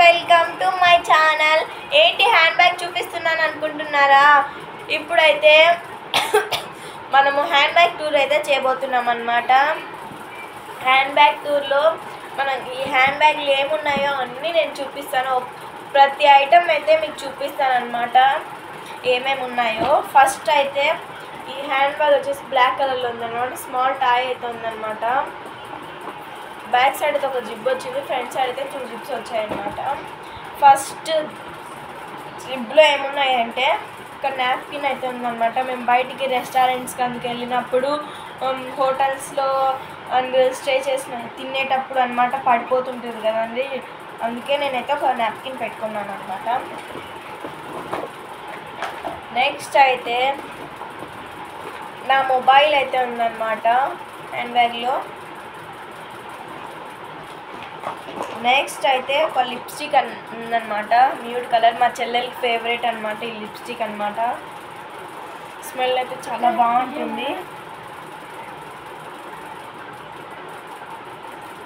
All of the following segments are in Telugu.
Welcome to my channel. ఏంటి హ్యాండ్ బ్యాగ్ చూపిస్తున్నాను అనుకుంటున్నారా? ఇప్పుడైతే మనము హ్యాండ్ బ్యాగ్ టూర్ అయితే చేయబోతున్నాం అన్నమాట. హ్యాండ్ బ్యాగ్ టూర్లో మనం ఈ హ్యాండ్ బ్యాగ్లు ఏమున్నాయో అన్నీ నేను చూపిస్తాను. ప్రతి ఐటమ్ అయితే మీకు చూపిస్తాను అన్నమాట, ఏమేమి ఉన్నాయో. ఫస్ట్ అయితే ఈ హ్యాండ్ బ్యాగ్ వచ్చేసి బ్లాక్ కలర్లో ఉందన్నమాట. స్మాల్ టాయ్ అయితే ఉందన్నమాట. బ్యాక్ సైడ్ అయితే ఒక జిప్ వచ్చింది, ఫ్రంట్ సైడ్ అయితే 2 జిప్స్ వచ్చాయన్నమాట. ఫస్ట్ జిప్లో ఏమున్నాయంటే ఒక నాప్కిన్ అయితే ఉందన్నమాట. మేము బయటికి రెస్టారెంట్స్కి అందుకు వెళ్ళినప్పుడు, హోటల్స్లో అండ్ స్టే చేసిన తినేటప్పుడు అనమాట పడిపోతుంటుంది కదండి, అందుకే నేనైతే ఒక నాప్కిన్ పెట్టుకున్నాను అనమాట. నెక్స్ట్ అయితే నా మొబైల్ అయితే ఉందన్నమాట హ్యాండ్ బ్యాగ్లో. నెక్స్ట్ అయితే ఒక లిప్స్టిక్ ఉందన్నమాట, న్యూడ్ కలర్. మా చెల్లెలకి ఫేవరెట్ అనమాట ఈ లిప్స్టిక్ అనమాట. స్మెల్ అయితే చాలా బాగుంటుంది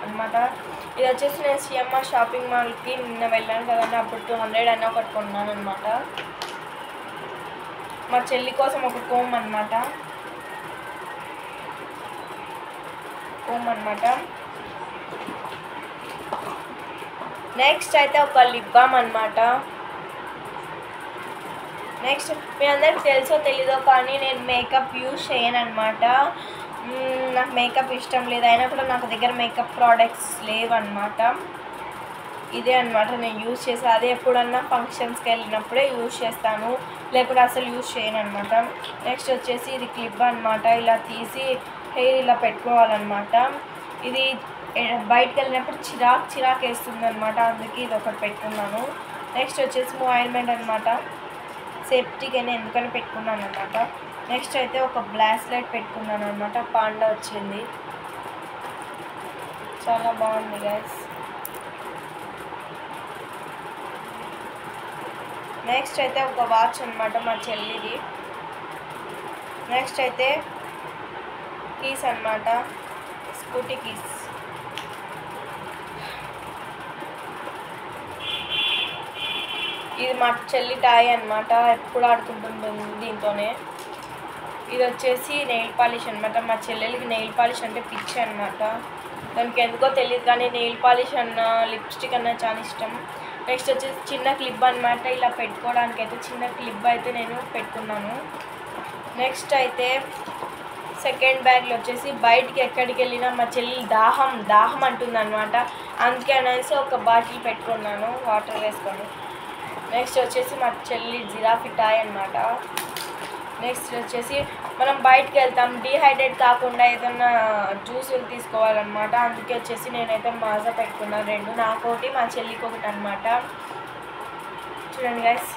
అనమాట. ఇది వచ్చేసి నేను సిఎంఆర్ షాపింగ్ మాల్కి నిన్న వెళ్ళాను కదండి, అప్పుడు 200 అని ఒకటి కొన్నాను అనమాట. మా చెల్లి కోసం ఒక కోమ్ అనమాట, నెక్స్ట్ అయితే ఒక లిప్ బామ్ అనమాట. నెక్స్ట్ మీ అందరికి తెలుసో తెలీదో కానీ నేను మేకప్ యూజ్ చేయను అనమాట. నాకు మేకప్ ఇష్టం లేదు, అయినా కూడా నాకు దగ్గర మేకప్ ప్రోడక్ట్స్ లేవన్నమాట. ఇదే అనమాట నేను యూజ్ చేసే, అదే ఎప్పుడన్నా ఫంక్షన్స్కి వెళ్ళినప్పుడే యూజ్ చేస్తాను, లేకపోతే అసలు యూజ్ చేయను అనమాట. నెక్స్ట్ వచ్చేసి ఇది క్లిప్ అనమాట. ఇలా తీసి హెయిర్ ఇలా పెట్టుకోవాలన్నమాట. ఇది బయటకు వెళ్ళినప్పుడు చిరాక్ వేస్తుంది అనమాట, అందుకే ఇది ఒకటి పెట్టుకున్నాను. నెక్స్ట్ వచ్చేసి ఆయింట్మెంట్ అనమాట, సేఫ్టీకి అని ఎందుకని పెట్టుకున్నాను అనమాట. నెక్స్ట్ అయితే ఒక బ్రాస్లెట్ పెట్టుకున్నాను అనమాట, పాండా వచ్చింది, చాలా బాగుంది గైస్. నెక్స్ట్ అయితే ఒక వాచ్ అనమాట మా చెల్లిది. నెక్స్ట్ అయితే కీస్ అనమాట, స్కూటీ కీస్. ఇది మా చెల్లి టాయ్ అనమాట, ఎప్పుడు ఆడుకుంటుంటుంది దీంతోనే. ఇది వచ్చేసి నెయిల్ పాలిష్ అనమాట. మా చెల్లెలకి నెయిల్ పాలిష్ అంటే పిచ్చి అనమాట, దానికి ఎందుకో తెలియదు కానీ నెయిల్ పాలిష్ అన్న లిప్స్టిక్ అన్న చాలా ఇష్టం. నెక్స్ట్ వచ్చేసి చిన్న క్లిప్ అనమాట, ఇలా పెట్టుకోవడానికి అయితే చిన్న క్లిప్ అయితే నేను పెట్టుకున్నాను. నెక్స్ట్ అయితే సెకండ్ బ్యాగ్లో వచ్చేసి బయటికి ఎక్కడికి వెళ్ళినా మా చెల్లి దాహం అంటుంది అనమాట, అందుకే అనేసి ఒక బాటిల్ పెట్టుకున్నాను వాటర్ వేసుకొని. నెక్స్ట్ వచ్చేసి మా చెల్లి జిరాఫీ టాయ్ అనమాట. నెక్స్ట్ వచ్చేసి మనం బయటికి వెళ్తాం, డీహైడ్రేట్ కాకుండా ఏదన్నా జ్యూసులు తీసుకోవాలన్నమాట, అందుకే వచ్చేసి నేనైతే మాజా పెట్టుకున్నాను 2, నాకోటి మా చెల్లికి ఒకటి అనమాట. చూడండి గైస్.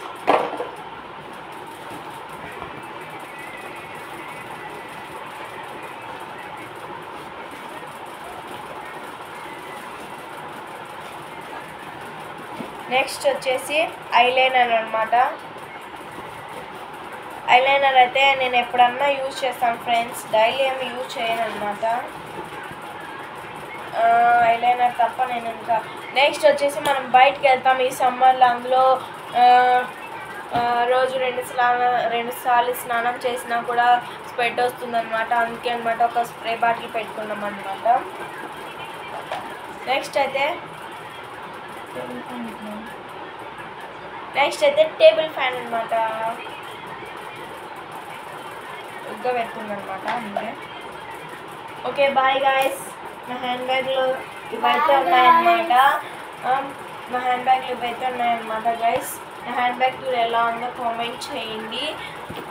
నెక్స్ట్ వచ్చేసి ఐలైనర్ అనమాట. ఐలైనర్ అయితే నేను ఎప్పుడన్నా యూజ్ చేస్తాను ఫ్రెండ్స్, డైలీ ఏమి యూజ్ చేయను అనమాట ఐలైనర్ తప్ప నేను ఇంకా. నెక్స్ట్ వచ్చేసి మనం బయటికి వెళ్తాం ఈ సమ్మర్లో, అందులో రోజు 2 సార్లు స్నానం చేసినా కూడా స్వెట్ వస్తుందన్నమాట, అందుకే అనమాట ఒక స్ప్రే బాటిల్ పెట్టుకున్నాం అనమాట. నెక్స్ట్ అయితే టేబుల్ ఫ్యాన్ అనమాట, ఉగ్గా పెడుతుందనమాట అందుకే. Okay bye guys. నా హ్యాండ్ బ్యాగ్లో ఇవైతే ఉన్నాయన్నమాట, గైస్. నా హ్యాండ్ బ్యాగ్ టూర్ ఎలా ఉందో కామెంట్ చేయండి.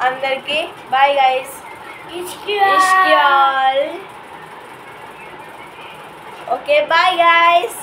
అందరికీ bye guys. Okay bye guys.